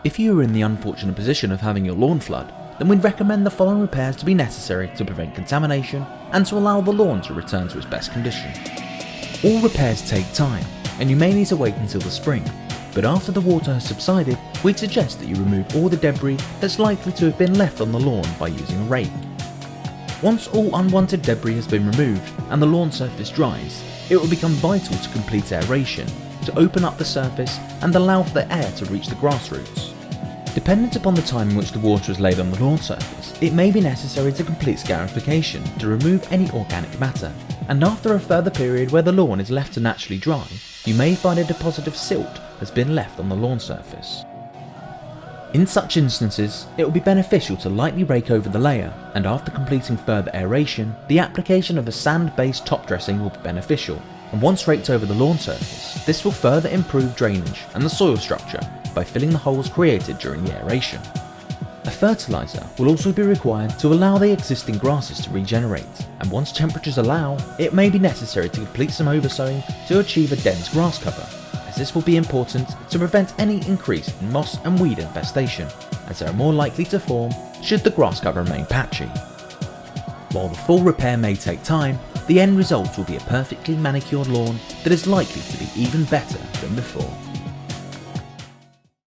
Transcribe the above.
If you are in the unfortunate position of having your lawn flood, then we'd recommend the following repairs to be necessary to prevent contamination and to allow the lawn to return to its best condition. All repairs take time, and you may need to wait until the spring, but after the water has subsided, we'd suggest that you remove all the debris that's likely to have been left on the lawn by using a rake. Once all unwanted debris has been removed and the lawn surface dries, it will become vital to complete aeration, to open up the surface and allow for the air to reach the grass roots. Dependent upon the time in which the water is laid on the lawn surface, it may be necessary to complete scarification to remove any organic matter, and after a further period where the lawn is left to naturally dry, you may find a deposit of silt has been left on the lawn surface. In such instances, it will be beneficial to lightly rake over the layer, and after completing further aeration, the application of a sand-based top dressing will be beneficial, and once raked over the lawn surface, this will further improve drainage and the soil structure by filling the holes created during the aeration. A fertiliser will also be required to allow the existing grasses to regenerate, and once temperatures allow, it may be necessary to complete some oversowing to achieve a dense grass cover, as this will be important to prevent any increase in moss and weed infestation, as they are more likely to form should the grass cover remain patchy. While the full repair may take time, the end result will be a perfectly manicured lawn that is likely to be even better than before.